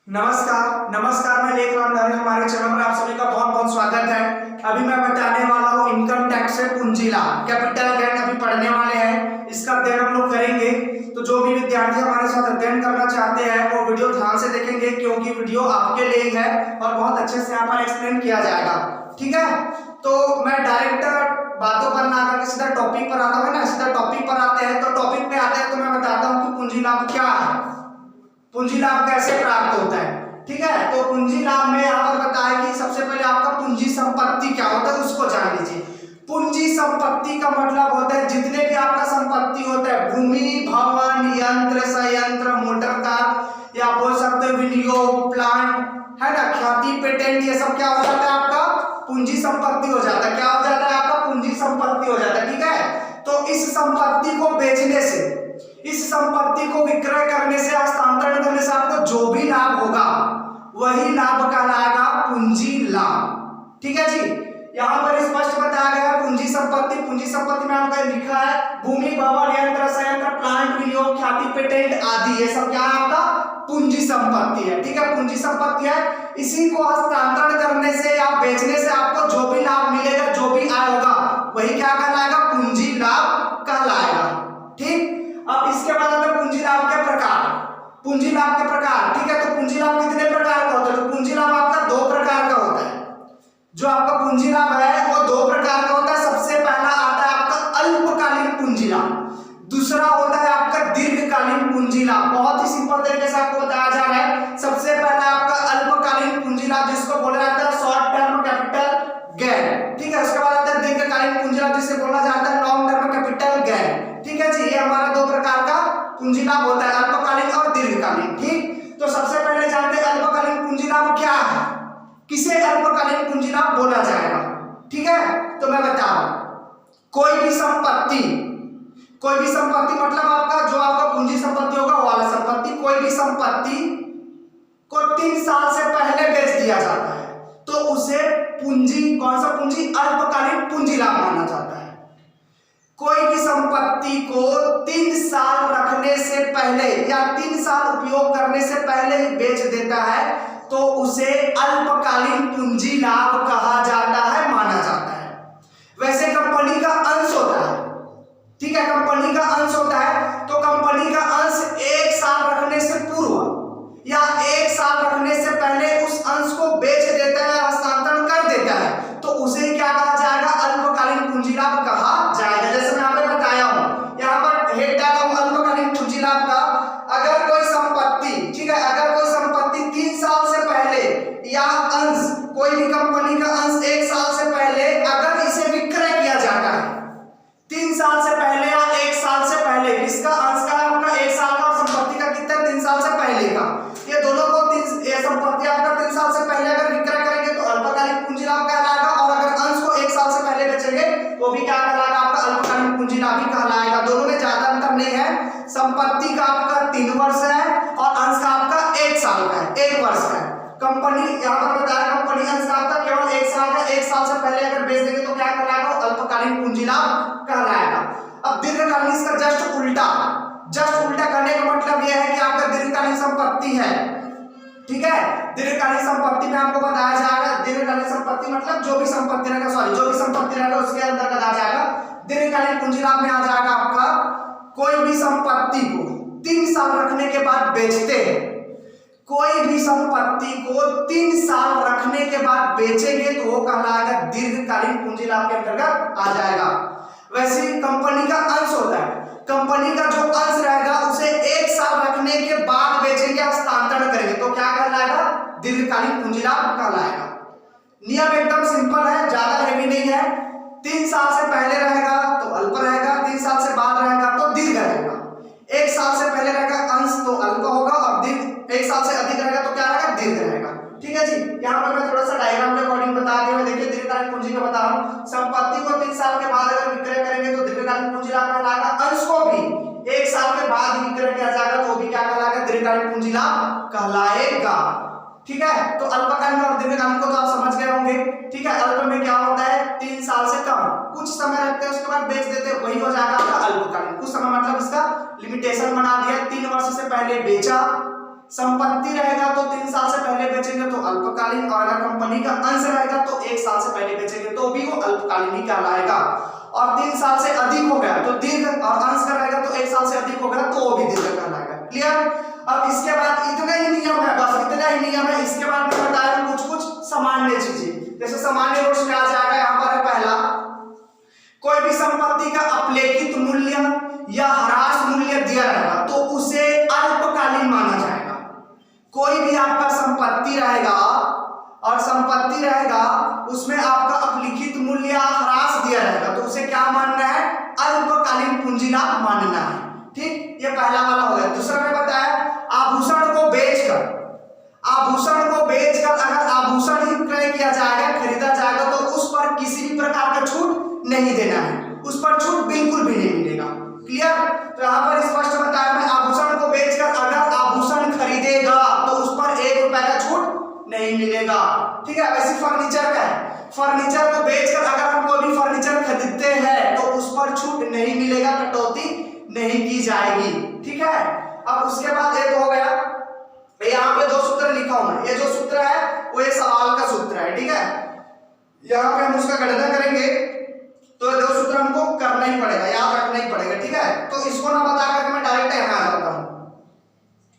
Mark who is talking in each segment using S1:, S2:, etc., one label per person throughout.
S1: नमस्कार मैं लेख राम धारी। हमारे चैनल पर आप सभी का बहुत बहुत स्वागत है। अभी मैं बताने वाला हूँ इनकम टैक्स से पूंजी लाभ, कैपिटल गेन अभी पढ़ने वाले हैं। इसका अध्ययन हम लोग करेंगे। तो जो भी विद्यार्थी हमारे साथ अध्ययन करना चाहते हैं वो वीडियो ध्यान से देखेंगे, क्योंकि वीडियो आपके लिए ही है और बहुत अच्छे से यहाँ पर एक्सप्लेन किया जाएगा। ठीक है, तो मैं डायरेक्ट बातों पर ना करके सीधा टॉपिक पर आता हूँ ना, सीधा टॉपिक पर आते हैं। तो टॉपिक पे आते हैं तो मैं बताता हूँ कि पूंजी लाभ क्या है, पूंजी लाभ कैसे प्राप्त होता है। ठीक है, तो पूंजी लाभ में यहाँ पर बताया कि सबसे पहले आपका पूंजी संपत्ति क्या होता है उसको जान लीजिए। पूंजी संपत्ति का मतलब होता है जितने भी आपका संपत्ति होता है, भूमि, भवन, यंत्र, संयंत्र, मोटर कार, या बोल सकते हो विनियोग, प्लांट, है ना, ख्याति, पेटेंट, ये सब क्या हो जाता है आपका पूंजी संपत्ति हो जाता है। क्या हो जाता है आपका पूंजी संपत्ति हो जाता है। ठीक है, तो इस संपत्ति को बेचने से, इस संपत्ति को विक्रय करने से, हस्तांतरण करने से आपको जो भी लाभ होगा वही लाभ कहलाएगा पूंजी लाभ। ठीक है जी, यहाँ पर स्पष्ट बताया गया पूंजी संपत्ति। पूंजी संपत्ति में आपका लिखा है भूमि, भवन, यंत्र, संयंत्र, प्लांट, विनियोग, ख्याति, पेटेंट आदि, ये सब क्या है आपका पूंजी संपत्ति है। ठीक है, पूंजी संपत्ति है। इसी को हस्तांतरण करने से या बेचने से आपको जो भी लाभ मिलेगा, जो भी आय होगा वही क्या कहलाएगा पूंजी लाभ कहलाएगा। ठीक, अब इसके बाद आता है पूंजी लाभ के प्रकार। पूंजी लाभ के प्रकार, ठीक है, तो पूंजी लाभ कितने प्रकार का होता है? तो पूंजी लाभ आपका दो प्रकार का होता है। जो आपका पूंजी लाभ है वो दो प्रकार का होता है। सबसे पहला आता है आपका अल्पकालीन पूंजी लाभ, दूसरा होता है आपका दीर्घकालीन पूंजी लाभ। बहुत ही सिंपल तरीके से आपको बताया जा रहा है। सबसे पहला आपका अल्पकालीन पूंजी लाभ जिसको बोला जाता है शॉर्ट टर्म कैपिटल गेन। ठीक है, उसके बाद आता है दीर्घकालीन पूंजी लाभ जिसे बोला जाता है लॉन्ग टर्म कैपिटल गेन। ठीक है जी, ये हमारा दो प्रकार का पूंजी लाभ होता है, अल्पकालीन और दीर्घकालीन। ठीक, तो सबसे पहले जानते हैं अल्पकालीन पूंजी लाभ क्या है, किसे अल्पकालीन पूंजी लाभ बोला जाएगा। ठीक है, तो मैं बता रहा हूं, कोई भी संपत्ति मतलब आपका जो आपका पूंजी संपत्ति होगा वो वाला संपत्ति, कोई भी संपत्ति को 3 साल से पहले बेच दिया जाता है तो उसे पूंजी, कौन सा पूंजी, अल्पकालीन पूंजी लाभ माना जाता है। कोई भी संपत्ति को 3 साल रखने से पहले या 3 साल उपयोग करने से पहले ही बेच देता है तो उसे अल्पकालीन पूंजी लाभ कहा जाता है, माना जाता है। वैसे कंपनी का अंश होता है, ठीक है, कंपनी का अंश होता है, तो कंपनी का अंश 1 साल रखने से पूर्व या 1 साल रखने से पहले उस अंश को बेच देता है, हस्तांतरण कर देता है, तो उसे क्या कहा जाएगा, अल्पकालीन पूंजी लाभ कहा जाएगा। जैसे मैं आपको बताया हूं, यहाँ पर हेड डाला हूं अल्पकालीन पूंजी लाभ का। अगर कोई संपत्ति, ठीक है, अगर कोई संपत्ति 3 साल से पहले या अंश, कोई भी कंपनी का अंश 1 साल से पहले अगर इसे विक्रय किया जाता है, 3 साल से पहले या 1 साल से पहले, इसका अंश का आपका 1 साल का और संपत्ति का कितना 3 साल से पहले का, ये दोनों को संपत्ति आपका 3 साल से पहले अगर विक्रय करेंगे तो अल्पकालीन पूंजी लाभ कहलाएगा, और अगर अंश को 1 साल से पहले बेचेंगे वो भी क्या कहलाएगा, आपका अल्पकालीन पूंजी लाभ ही कहलाएगा। दोनों में ज्यादा अंतर नहीं है। संपत्ति का आपका 3 वर्ष है और अंश का आपका 1 साल का है, 1 वर्ष का है। कंपनी यहाँ पर बताया कंपनी अंश का आपका केवल 1 साल का, 1 साल से पहले अगर बेच देंगे तो क्या कहलाएगा, अल्पकालीन पूंजी लाभ कहलाएगा। अब दीर्घकालीन इसका जस्ट उल्टा करने का मतलब यह है कि आपका दीर्घकालीन संपत्ति है, ठीक है, दीर्घकालीन संपत्ति में आपको बताया जाएगा, दीर्घकालीन संपत्ति मतलब जो भी संपत्ति रहेगा उसके अंतर्गत आ जाएगा। दीर्घकालीन पूंजी लाभ में आ जाएगा आपका कोई भी संपत्ति को 3 साल रखने के बाद बेचते हैं, कोई भी संपत्ति को 3 साल रखने के बाद बेचेंगे तो वो कहलाएगा दीर्घकालीन पूंजी लाभ के अंतर्गत आ जाएगा। वैसे कंपनी का अंश होता है, कंपनी का जो अंश रहेगा उसे 1 साल रखने के बाद बेचेंगे, हस्तांतरण करेंगे तो क्या कहलाएगा, दीर्घकालीन पूंजी लाभ कहलाएगा। नियम एकदम सिंपल है, ज्यादा हेवी नहीं है। 3 साल से पहले रहेगा तो अल्प रहेगा, 3 साल से बाद रहेगा तो दीर्घ रहेगा, 1 साल से पहले रहेगा अंश तो अल्प होगा और 1 साल से अधिक रहेगा तो क्या रहेगा, दीर्घ रहेगा। ठीक है जी, यहाँ पर मैं थोड़ा सा डायग्राम के अकॉर्डिंग बता दिया। देखिए दीर्घकालीन पूंजी का बता रहा हूँ, संपत्ति को 3 साल के बाद अगर विक्रय करेंगे तो दीर्घकालीन पूंजी लाभ कहलाएगा। अंश को भी 1 साल के बाद विक्रय किया जाएगा तो भी क्या कहलाएगा, दीर्घकालीन पूंजी लाभ कहलाएगा। ठीक है, तो अल्पकालीन और दीर्घकालीन को तो आप समझ गए होंगे। ठीक है, अल्प में क्या होता है, 3 साल से कम, कुछ समय रखते हैं उसके बाद बेच देते हैं, वही हो जाएगा आपका अल्पकालीन। कुछ समय मतलब इसका लिमिटेशन बना दिया, 3 वर्ष से पहले बेचा, संपत्ति रहेगा तो 3 साल से पहले बेचेंगे तो अल्पकालीन, और अगर कंपनी का अंश रहेगा तो 1 साल से पहले बेचेंगे तो भी वो अल्पकालीन ही कहलाएगा। और 3 साल से अधिक हो गया तो दीर्घ, और अंश का रहेगा तो 1 साल से अधिक हो गया तो वो भी दीर्घ कहलाएगा। क्लियर? अब इसके बाद इतने ही नियम है, बस इतना ही नियम है। इसके बाद मैं बताया कुछ सामान्य चीजें, जैसे सामान्य रूप में आ जाएगा यहाँ पर है पहला, कोई भी संपत्ति का अपलेखित मूल्य या ह्रास मूल्य दिया रहेगा तो उसे अल्पकालीन माना जाएगा। कोई भी आपका संपत्ति रहेगा और संपत्ति रहेगा उसमें आपका अपलिखित मूल्य या ह्रास दिया रहेगा तो उसे क्या मानना है? अल्पकालीन पूंजी लाभ मानना है। ठीक, ये पहला वाला हो गया। दूसरा मैं बताया आभूषण को बेचकर अगर आभूषण ही क्रय किया जाएगा, खरीदा जाएगा तो उस पर किसी भी प्रकार का छूट नहीं देना है, उस पर छूट बिल्कुल भी नहीं मिलेगा। क्लियर? तो यहाँ पर स्पष्ट बताया मैं, आभूषण को बेचकर अगर आभूषण खरीदेगा तो उस पर 1 रुपए का छूट नहीं मिलेगा। ठीक है? वैसे फर्नीचर का है, फर्नीचर को बेचकर अगर हम कोई भी फर्नीचर खरीदते हैं तो उस पर छूट नहीं मिलेगा, कटौती नहीं की जाएगी। ठीक है? अब उसके बाद एक हो गया, यहाँ पे 2 सूत्र लिखा हूं मैं, ये जो सूत्र है वो एक सवाल का सूत्र है। ठीक है? यहाँ पे हम उसका गणना करेंगे तो 2 सूत्र हमको करना ही पड़ेगा, याद रखना ही पड़ेगा। ठीक है? तो इसको ना बता करके मैं डायरेक्ट यहाँ आ जाता हूँ,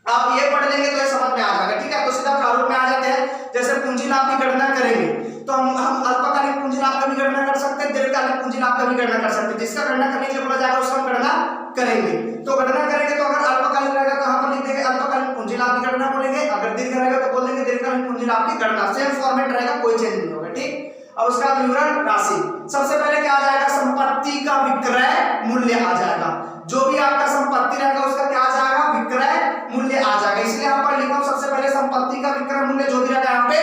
S1: आप ये पढ़ लेंगे तो ये समझ में आ जाएगा। ठीक है? तो सीधा प्रारूप में आ जाते हैं। जैसे पूंजी लाभ की गणना करेंगे तो हम अल्पकालिक पूंजी लाभ का भी गणना कर सकते हैं, दीर्घकालिक पूंजी लाभ का भी गणना कर सकते हैं। जिसका गणना करने के लिए बोला जाएगा उसका गणना करेंगे। तो गणना करेंगे तो अगर अल्पकालीन रहेगा तो यहाँ पर लिख देंगे अल्पकालीन पूंजी लाभ की गणना बोलेंगे, अगर दीर्घ रहेगा तो बोल देंगे दीर्घकालीन पूंजी लाभ की गणना। सेम फॉर्मेट रहेगा, कोई चेंज नहीं होगा। ठीक? अब उसका विवरण राशि, सबसे पहले क्या आ जाएगा? संपत्ति का विक्रय मूल्य आ जाएगा। जो भी आपका संपत्ति रहेगा उसका क्या आ जाएगा? विक्रय मूल्य आ जाएगा। इसलिए यहाँ पर लिखा हूं सबसे पहले संपत्ति का विक्रय मूल्य जो भी रहेगा यहाँ पे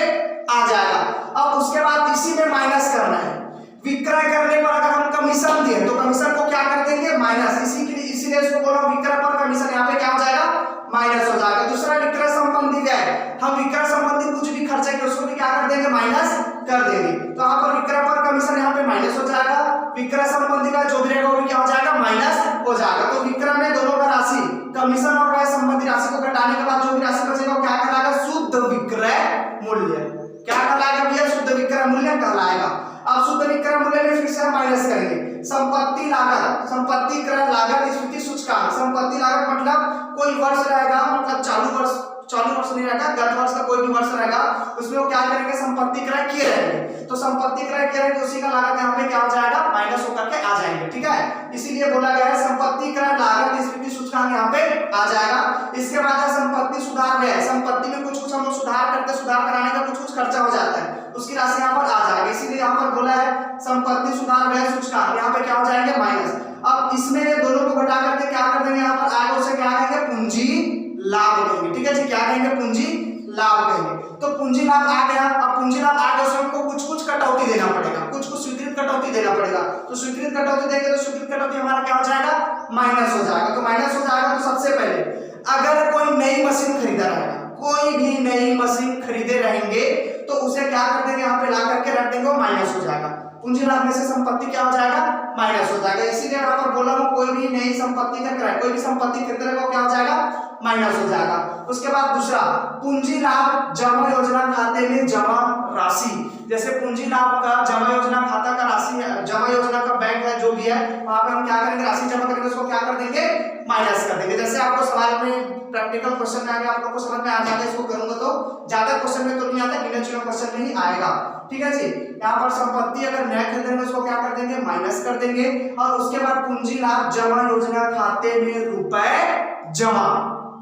S1: आ जाएगा। अब उसके बाद इसी में माइनस करना है। विक्रय करने पर अगर हम कमीशन दिए तो कमीशन को क्या कर देंगे? माइनस। इसीलिए इसको बोला विक्रय पर कमीशन, यहाँ पे क्या हो जाएगा? माइनस हो जाएगा। दूसरा विक्रय संबंधी व्यय, हम विक्रय संबंधी कुछ भी खर्चे किए उसको भी क्या कर देंगे? माइनस कर देंगे। तो यहाँ पर विक्रय पर कमीशन यहाँ पे माइनस हो जाएगा, विक्रय संबंधी का जो भी रहेगा वो भी क्या हो जाएगा? माइनस हो जाएगा। तो विक्रय में दोनों का राशि, कमीशन और व्यय संबंधी राशि को घटाने के बाद जो भी राशि बचेगा वो क्या कहलाएगा? शुद्ध विक्रय मूल्य। क्या कहलाएगा भैया? शुद्ध विक्रय मूल्य कहलाएगा। अब शुद्ध विक्रय मूल्य में फिर से हम माइनस करेंगे संपत्ति लागत, संपत्ति क्रय लागत स्फीति सूचकांक। संपत्ति लागत मतलब कोई वर्ष रहेगा, मतलब चालू वर्ष नहीं रहेगा, गत वर्ष का कोई भी वर्ष रहेगा उसमें वो क्या करेंगे? संपत्ति क्रय किए रहेंगे। तो संपत्ति क्रय किए रहेंगे उसी का लागत यहाँ पे क्या हो जाएगा? माइनस होकर के आ जाएंगे। ठीक है? इसीलिए बोला गया है संपत्ति क्रय लागत स्फीति सूचकांक यहाँ पे आ जाएगा। इसके बाद है संपत्ति सुधार व्यय, संपत्ति में कुछ हम लोग सुधार करते, सुधार कराने का कुछ खर्चा हो जाता है, उसकी राशि यहाँ पर आ जाएगी। इसीलिए यहाँ पर बोला है संपत्ति सुधार व्यय सूचकांक, यहाँ पे क्या हो जाएंगे? माइनस। अब इसमें दोनों को घटा करके क्या कर देंगे? यहाँ पर आगे उसे क्या कहेंगे? पूंजी लाभ कहेंगे। ठीक है जी? क्या कहेंगे? पूंजी लाभ कहेंगे। तो पूंजी लाभ आ गया। अब पूंजी लाभ आ गया उसमें हमको कुछ कटौती देना पड़ेगा, कुछ स्वीकृत कटौती देना पड़ेगा। तो स्वीकृत कटौती देंगे तो स्वीकृत कटौती हमारा क्या हो जाएगा? माइनस हो जाएगा। तो माइनस हो जाएगा तो सबसे पहले अगर कोई नई मशीन खरीदा रहेगा, कोई भी नई मशीन खरीदे रहेंगे तो उसे क्या कर देंगे? यहाँ पे ला करके रख देंगे, माइनस हो जाएगा। पूंजी लाभ में से संपत्ति क्या हो जाएगा? माइनस हो जाएगा। इसीलिए यहाँ पर बोला हूँ कोई भी नई संपत्ति का क्रय, कोई भी संपत्ति खरीद रहेगा क्या हो जाएगा? माइनस हो जाएगा। उसके बाद दूसरा पूंजी लाभ जमा योजना खाते में जमा राशि, जैसे पूंजी लाभ का जमा योजना खाता का राशि है, जमा योजना का बैंक है जो भी है वहां पे हम क्या करेंगे? राशि जमा करेंगे, उसको क्या कर देंगे? माइनस कर देंगे। जैसे आपको सवाल में प्रैक्टिकल क्वेश्चन में आगे आप लोग को समझ में आ जाएगा, इसको करूंगा तो ज्यादा क्वेश्चन में तो नहीं आता, गिने चुने क्वेश्चन में ही आएगा। ठीक है जी? यहाँ पर संपत्ति अगर नया खरीदेंगे उसको क्या कर देंगे? माइनस कर देंगे। और उसके बाद पूंजी लाभ जमा योजना खाते में रुपए जमा,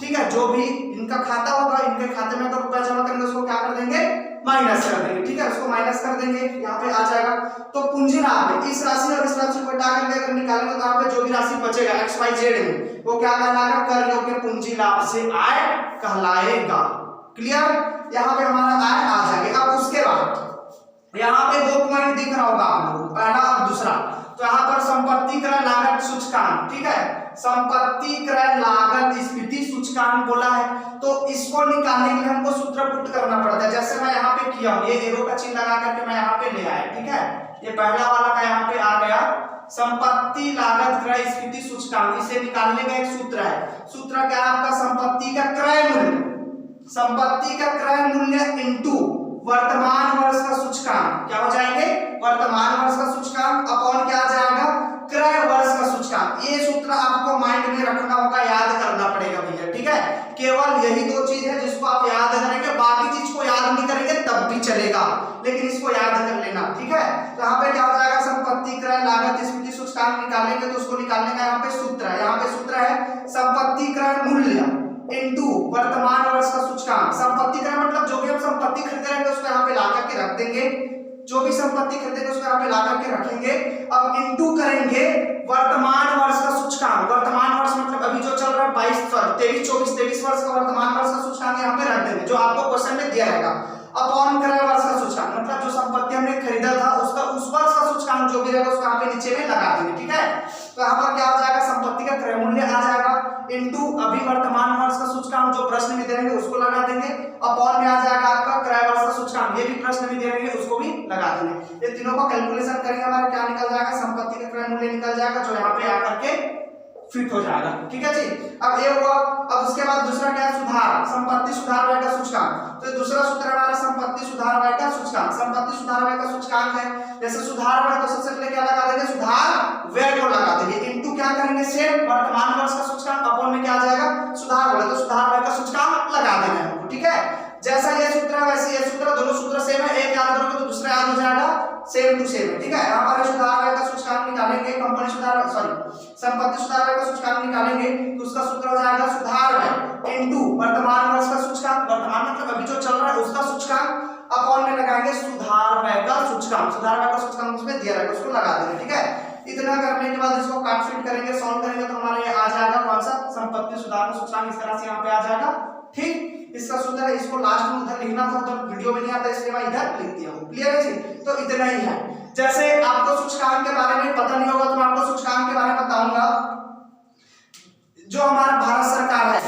S1: ठीक है? जो भी इनका खाता होगा, इनके खाते में अगर रुपया जमा करेंगे उसको क्या कर देंगे? माइनस कर देंगे। ठीक है? उसको माइनस कर देंगे, यहाँ पे आ जाएगा। तो पूंजी लाभ में इस राशि और इस राशि को हटा करके अगर निकालेंगे तो यहाँ पे जो भी राशि बचेगा XYZ में वो क्या कहलाएगा? कर योग्य पूंजी लाभ से आय कहलाएगा। क्लियर? यहाँ पे हमारा आय आ जाएगा। अब उसके बाद यहाँ पे 2 पॉइंट दिख रहा होगा आप लोगों को, पहला और दूसरा। तो यहाँ पर संपत्ति क्रय लागत सूचकांक, ठीक है? संपत्ति क्रय लागत स्फीति सूचकांक बोला है, तो इसको निकालने के लिए हमको सूत्र पुट करना पड़ता है। जैसे मैं यहाँ पे किया हूँ, ये एरो का चिन्ह लगा करके मैं यहाँ पे ले आया। ठीक है? ये पहला वाला का यहाँ पे आ गया संपत्ति लागत क्रय स्फीति सूचकांक। इसे निकालने का एक सूत्र है। सूत्र क्या है आपका? संपत्ति का क्रय मूल्य, संपत्ति का क्रय मूल्य इंटू वर्तमान वर्ष का सूचकांक, क्या हो जाएंगे, वर्तमान वर्ष का सूचकांक अपॉन क्या आ जाएगा, क्रय वर्ष का सूचकांक। ये सूत्र आपको माइंड में रखना होगा, याद करना पड़ेगा भैया, ठीक है। केवल यही दो चीज है जिसको आप याद करेंगे, बाकी चीज को याद नहीं करेंगे तब भी चलेगा, लेकिन इसको याद कर लेना, ठीक है। तो यहाँ पे क्या हो जाएगा, संपत्ति क्रय लागत स्मृति सूचकांक निकालेंगे तो उसको निकालने का यहाँ पे सूत्र है, यहाँ पे सूत्र है संपत्ति क्रय मूल्य इनटू वर्तमान वर्ष का सूचकांक। संपत्ति क्रय मतलब जो भी हम संपत्ति खरीदे रहेंगे उसको यहाँ पे ला करके रख देंगे, जो भी संपत्ति खरीदेंगे उसको यहाँ पे ला करके रखेंगे। अब इनटू करेंगे वर्तमान वर्ष का सूचकांक, वर्तमान वर्ष मतलब अभी जो चल रहा है 23 वर्ष का वर्तमान वर्ष का सूचकांक यहाँ पे रख देंगे, जो आपको क्वेश्चन में दिया रहेगा। अपॉन क्रय वर्ष का सूचकांक मतलब जो संपत्ति हमने खरीदा था उसका उस वर्ष का सूचकांक जो भी रहेगा उसको यहाँ पे नीचे में लगा देंगे, ठीक है। तो यहाँ पर क्या हो जाएगा, संपत्ति का क्रय मूल्य आ जाएगा इनटू अभी वर्तमान वर्ष का सूचकांक जो प्रश्न में दे देंगे उसको लगा देंगे, अपॉन में आ जाएगा आपका क्रय वर्ष का सूचकांक, ये भी प्रश्न में दे देंगे उसको भी लगा देंगे। ये तीनों का कैलकुलेशन करेंगे, हमारा क्या निकल जाएगा, संपत्ति का क्रय मूल्य निकल जाएगा जो यहाँ पे आकर के फिट हो जाएगा, ठीक है जी। अब ये हुआ। अब उसके बाद दूसरा क्या है, सुधार, संपत्ति सुधार व्यय का सूचकांक। तो दूसरा सूत्र हमारा संपत्ति सुधार व्यय का सूचकांक, संपत्ति सुधार व्यय का सूचकांक है। जैसे सुधार व्यय तो सबसे पहले क्या लगा देंगे, सुधार व्यय को लगा देंगे, इनटू क्या करेंगे, सेम वर्तमान वर्ष का सूचकांक, अपॉन में क्या आ जाएगा, सुधार व्यय, तो सुधार व्यय का सूचकांक लगा देना है हमको, ठीक है। जैसा ये सूत्र है वैसे ये सूत्र, दोनों सूत्र सेम है, एक याद करोगे तो दूसरा याद हो जाएगा, सेम टू सेम है, ठीक है। यहाँ पर सुधार व्यय का सूचकांक निकालेंगे, कंपनी सुधार संपत्ति सुधार व्यय का सूचकांक निकालेंगे तो उसका सूत्र हो जाएगा सुधार व्यय इनटू वर्तमान वर्ष का सूचकांक, वर्तमान मतलब अभी जो चल रहा है उसका सूचकांक, अपॉन में लगाएंगे सुधार व्यय का सूचकांक, सुधार व्यय का सूचकांक उसमें दिया रहेगा उसको लगा देंगे, ठीक है। इतना करने के बाद इसको काट फिट करेंगे, सॉल्व करेंगे तो हमारा ये आ जाएगा कौन सा, संपत्ति सुधार का सूचकांक, इस तरह से यहाँ पे आ जाएगा, ठीक। इसका सूत्र है, इसको लास्ट में उधर लिखना था तो वीडियो में नहीं आता इसलिए मैं इधर लिख दिया हूं, क्लियर है जी। तो इतना ही है। जैसे आपको सूचकांक के बारे में पता नहीं होगा तो मैं आपको सूचकांक के बारे में बताऊंगा। जो हमारा भारत सरकार है,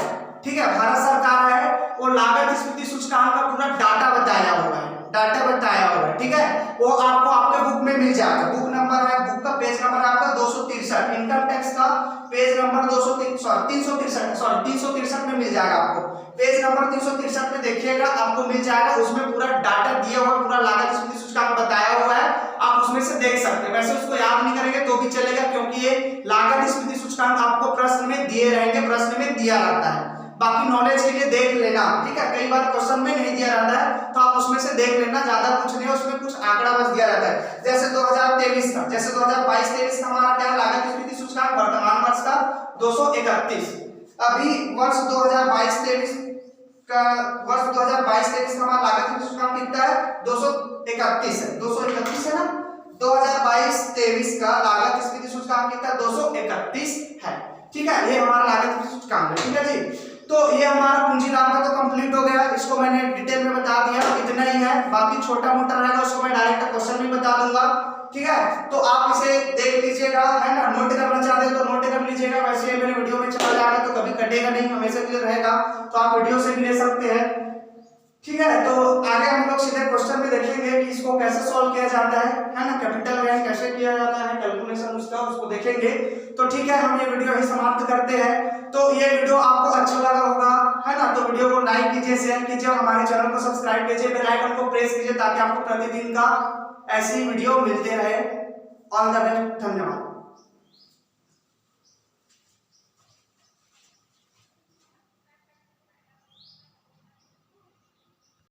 S1: ठीक है, भारत सरकार है वो लागत स्मृति सूचकांक का पूरा डाटा बताया हुआ है, डाटा बताया हुआ है, ठीक है। वो आपको आपके बुक में मिल जाएगा, बुक नंबर है, बुक का पेज नंबर है आपका 263, इनकम टैक्स का पेज नंबर 363 में मिल जाएगा आपको, पेज नंबर 363 में देखिएगा आपको मिल जाएगा, उसमें पूरा डाटा दिया हुआ, पूरा लागत स्मृति सूचकांक बताया हुआ है, आप उसमें से देख सकते हैं। वैसे उसको याद नहीं करेंगे तो भी चलेगा क्योंकि ये लागत स्मृति सूचकांक आपको प्रश्न में दिए रहेंगे, प्रश्न में दिया रहता है, बाकी नॉलेज के लिए देख लेना, ठीक है। कई बार क्वेश्चन में नहीं दिया रहता है तो आप उसमें से देख लेना, ज्यादा कुछ नहीं है उसमें, कुछ आंकड़ा बस दिया रहता है। जैसे 2023 का, जैसे 2022-23 का हमारा क्या लागत स्मृति सूचकांक, वर्तमान वर्ष का 231, अभी वर्ष 2022-23 का, वर्ष 2022-23 का हमारा लागत स्मृति सूचकांक कितना है, 231 है, 231 है ना, 2022-23 का लागत स्मृति सूचकांक कितना, 231 है, ठीक है। ये हमारा लागत स्मृति सूचकांक है, ठीक है जी। तो ये हमारा पूंजी लाभ का तो कंप्लीट हो गया, इसको मैंने डिटेल में बता दिया, इतना ही है, बाकी छोटा मोटा रहेगा उसको मैं डायरेक्ट क्वेश्चन में बता दूंगा, ठीक है। तो आप इसे देख लीजिएगा, है ना, नोट करना चाहते हैं तो नोट कर लीजिएगा, वैसे मेरे वीडियो में चला जाएगा तो कभी कटेगा नहीं, हमेशा के लिए रहेगा, तो आप वीडियो से भी ले सकते हैं, ठीक है। तो आगे हम लोग सीधे क्वेश्चन में देखेंगे कि इसको कैसे सॉल्व किया जाता है ना, कैपिटल गेन कैसे किया जाता है, कैलकुलेशन उसको देखेंगे। तो ठीक है, हम ये वीडियो ही समाप्त करते हैं। तो ये वीडियो आपको अच्छा लगा होगा, है ना, तो वीडियो को लाइक कीजिए, शेयर कीजिए, हमारे चैनल को सब्सक्राइब कीजिए, बेल आइकन को प्रेस कीजिए ताकि आपको प्रतिदिन का ऐसी वीडियो मिलते रहे। ऑल द बेस्ट, धन्यवाद।